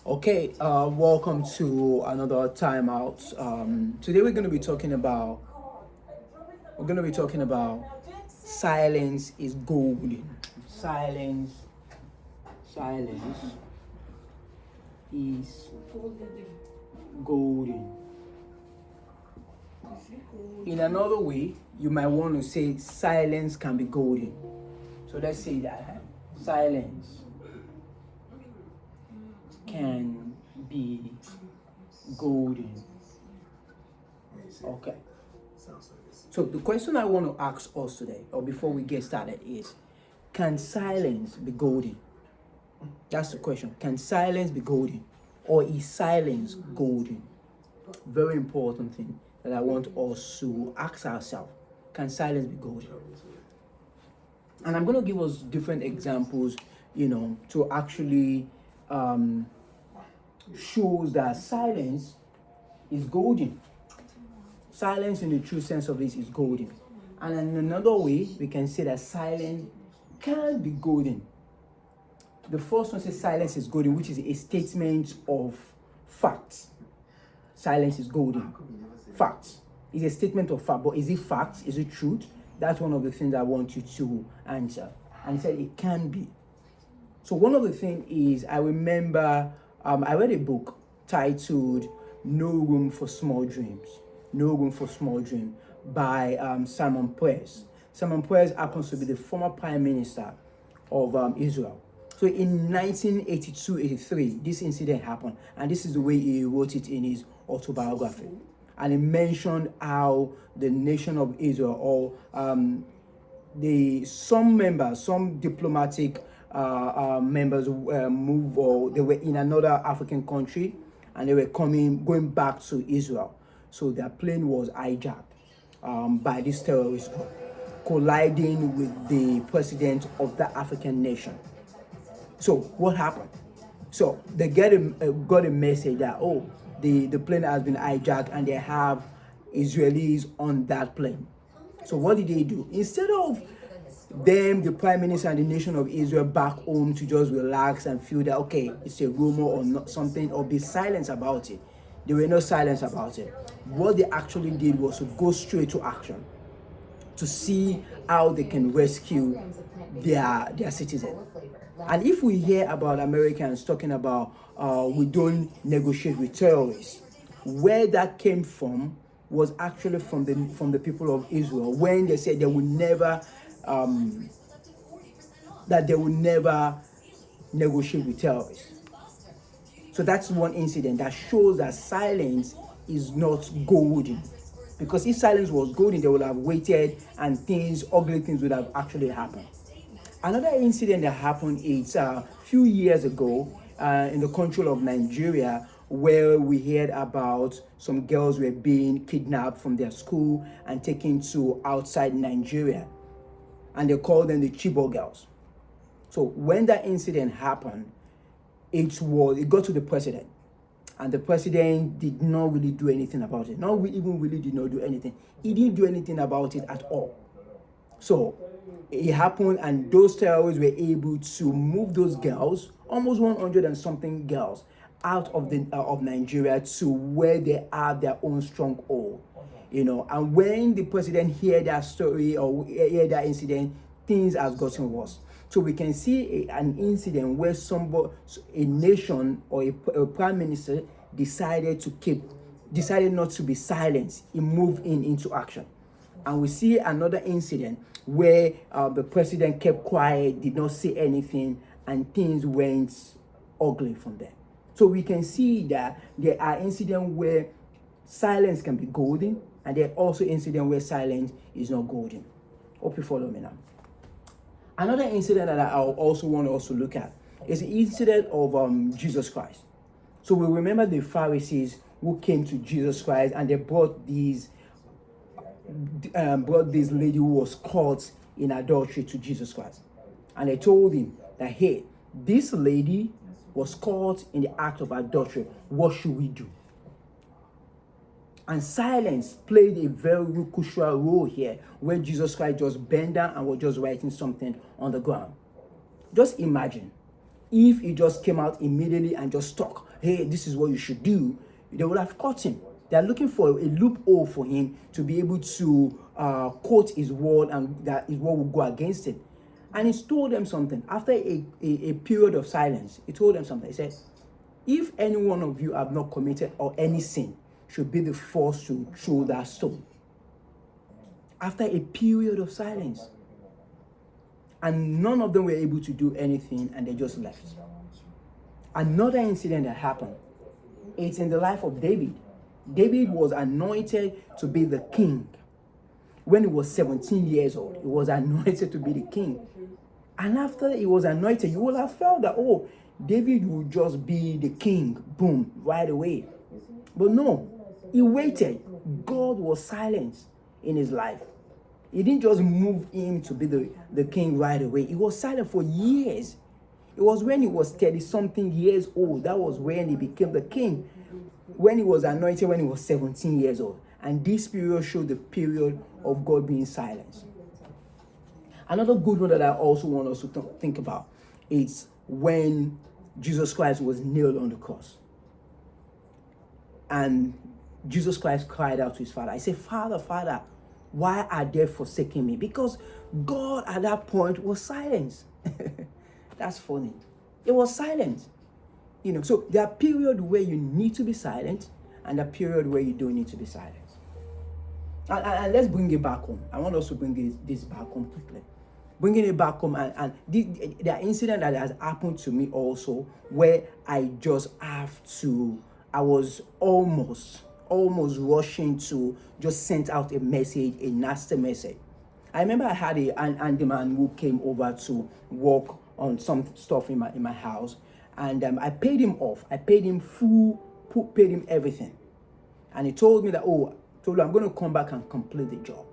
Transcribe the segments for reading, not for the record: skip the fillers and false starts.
Okay, welcome to another time out. Today we're going to be talking about silence is golden. Silence is golden. In another way, you might want to say silence can be golden. So let's say that silence can be golden. Okay. So the question I want to ask us today, or before we get started, is: can silence be golden? That's the question. Can silence be golden, or is silence golden? Very important thing that I want us to ask ourselves: can silence be golden? And I'm going to give us different examples, to actually shows that silence is golden. Silence in the true sense of this is golden. And in another way, we can say that silence can be golden. The first one says silence is golden, which is a statement of facts. Silence is golden. Facts. It's a statement of fact, but is it facts? Is it truth? That's one of the things I want you to answer. And he said it can be. So one of the things is, I remember I read a book titled No Room for Small Dreams. No Room for Small Dreams by Simon Peres. Simon Peres happens to be the former prime minister of Israel. So in 1982-83, this incident happened, and this is the way he wrote it in his autobiography. And he mentioned how the nation of Israel, or some diplomatic members moved, or they were in another African country, and they were going back to Israel. So their plane was hijacked by this terrorist group, colliding with the president of the African nation. So what happened? So they got a message that, the plane has been hijacked and they have Israelis on that plane. So what did they do? Instead of them, the prime minister and the nation of Israel, back home to just relax and feel that, okay, it's a rumor or not something, or be silent about it, they were not silent about it. What they actually did was to go straight to action, to see how they can rescue their citizens. And if we hear about Americans talking about we don't negotiate with terrorists, where that came from was actually from the people of Israel, when they said they would never negotiate with terrorists. So that's one incident that shows that silence is not golden. Because if silence was golden, they would have waited and ugly things would have actually happened. Another incident that happened is a few years ago in the country of Nigeria, where we heard about some girls were being kidnapped from their school and taken to outside Nigeria. And they called them the Chibok girls. So when that incident happened, it got to the president. And the president did not really do anything about it. Not even really did not do anything. He didn't do anything about it at all. So it happened, and those terrorists were able to move those girls, almost 100 and something girls, out of Nigeria to where they have their own stronghold. And when the president heard that story or heard that incident, things have gotten worse. So we can see an incident where a nation or a prime minister decided not to be silent. He moved into action. And we see another incident where the president kept quiet, did not say anything, and things went ugly from there. So we can see that there are incidents where silence can be golden, and there are also incidents where silence is not golden. Hope you follow me now. Another incident that I also want us to look at is the incident of Jesus Christ. So we remember the Pharisees who came to Jesus Christ, and they brought this lady who was caught in adultery to Jesus Christ. And they told him that, hey, this lady was caught in the act of adultery. What should we do? And silence played a very crucial role here, where Jesus Christ just bent down and was just writing something on the ground. Just imagine if he just came out immediately and just talked hey, this is what you should do, they would have caught him. They are looking for a loophole for him to be able to quote his word, and that his word will go against it. And he told them something. After a period of silence, he told them something. He said, if any one of you have not committed or any sin, should be the first to throw that stone. After a period of silence. And none of them were able to do anything, and they just left. Another incident that happened, it's in the life of David. David was anointed to be the king. When he was 17 years old, he was anointed to be the king. And after he was anointed, you will have felt that, oh, David would just be the king, boom, right away. But no, he waited. God was silent in his life. He didn't just move him to be the king right away. He was silent for years. It was when he was 30-something years old, that was when he became the king. When he was anointed, when he was 17 years old. And this period showed the period of God being silent. Another good one that I also want us to think about is when Jesus Christ was nailed on the cross. And Jesus Christ cried out to his Father. I said, Father, Father, why are they forsaking me? Because God at that point was silent. That's funny. It was silent. So there are periods where you need to be silent, and a period where you don't need to be silent. And let's bring it back home. I want us to bring this back home quickly. Bringing it back home, and the incident that has happened to me also, where I was almost rushing to just send out a message, a nasty message. I remember I had an handyman who came over to work on some stuff in my house, and I paid him off. I paid him paid him everything. And he told me that, I'm going to come back and complete the job.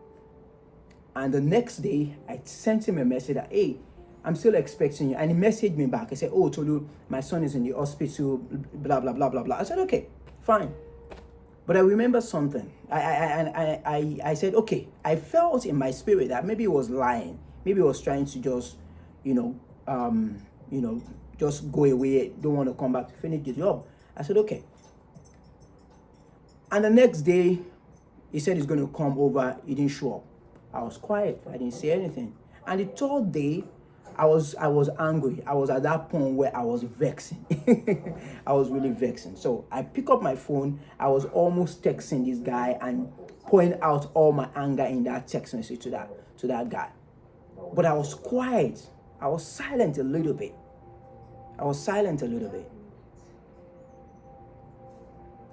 And the next day, I sent him a message that, hey, I'm still expecting you. And he messaged me back. He said, Tolu, my son is in the hospital, blah, blah, blah, blah, blah. I said, okay, fine. But I remember something. I said, okay, I felt in my spirit that maybe he was lying. Maybe he was trying to just, just go away, don't want to come back to finish the job. I said, okay. And the next day, he said he's going to come over. He didn't show up. I was quiet. I didn't say anything. And the third day, I was angry. I was at that point where I was vexing. I was really vexing. So I pick up my phone. I was almost texting this guy and pouring out all my anger in that text message to that guy. But I was quiet. I was silent a little bit.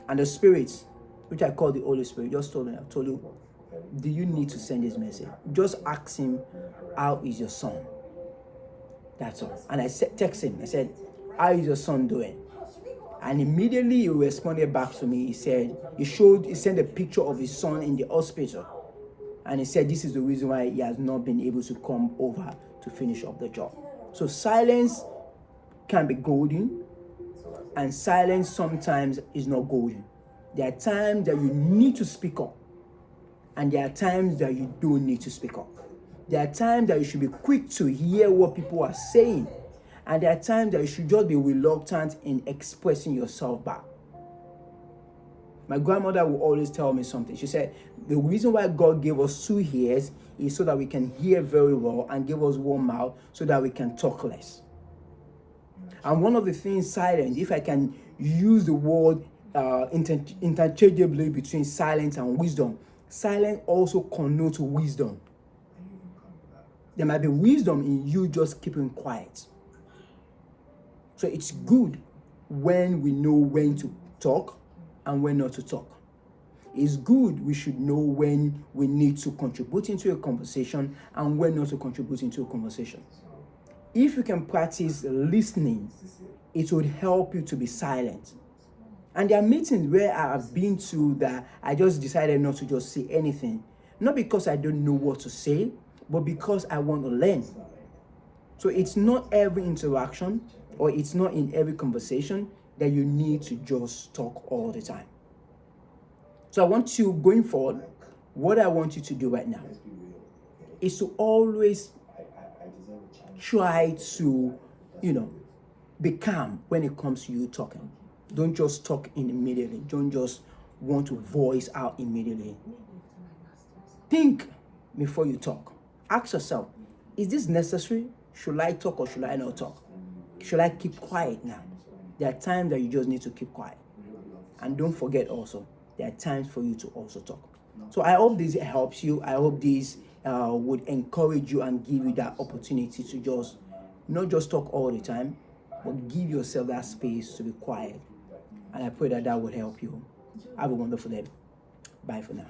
And the Spirit, which I call the Holy Spirit, just told me, I told you, do you need to send this message? Just ask him, how is your son? That's all. And I text him. I said, how is your son doing? And immediately he responded back to me. He said, he sent a picture of his son in the hospital. And he said, this is the reason why he has not been able to come over to finish up the job. So silence can be golden, and silence sometimes is not golden. There are times that you need to speak up, and there are times that you don't need to speak up. There are times that you should be quick to hear what people are saying, and there are times that you should just be reluctant in expressing yourself back. My grandmother would always tell me something. She said, the reason why God gave us 2 ears is so that we can hear very well, and give us 1 mouth so that we can talk less. And one of the things, silence, if I can use the word interchangeably between silence and wisdom, silence also connotes wisdom. There might be wisdom in you just keeping quiet. So it's good when we know when to talk and when not to talk. It's good, we should know when we need to contribute into a conversation and when not to contribute into a conversation. If you can practice listening, it would help you to be silent. And there are meetings where I have been to that I just decided not to just say anything. Not because I don't know what to say, but because I want to learn. So it's not every interaction, or it's not in every conversation that you need to just talk all the time. So I want you, going forward, what I want you to do right now is to always try to, be calm when it comes to you talking. Don't just talk in immediately. Don't just want to voice out immediately. Think before you talk. Ask yourself, is this necessary? Should I talk or should I not talk? Should I keep quiet now? There are times that you just need to keep quiet. And don't forget also, there are times for you to also talk. So I hope this helps you. I hope this would encourage you and give you that opportunity to just not just talk all the time, but give yourself that space to be quiet. And I pray that that would help you. Have a wonderful day. Bye for now.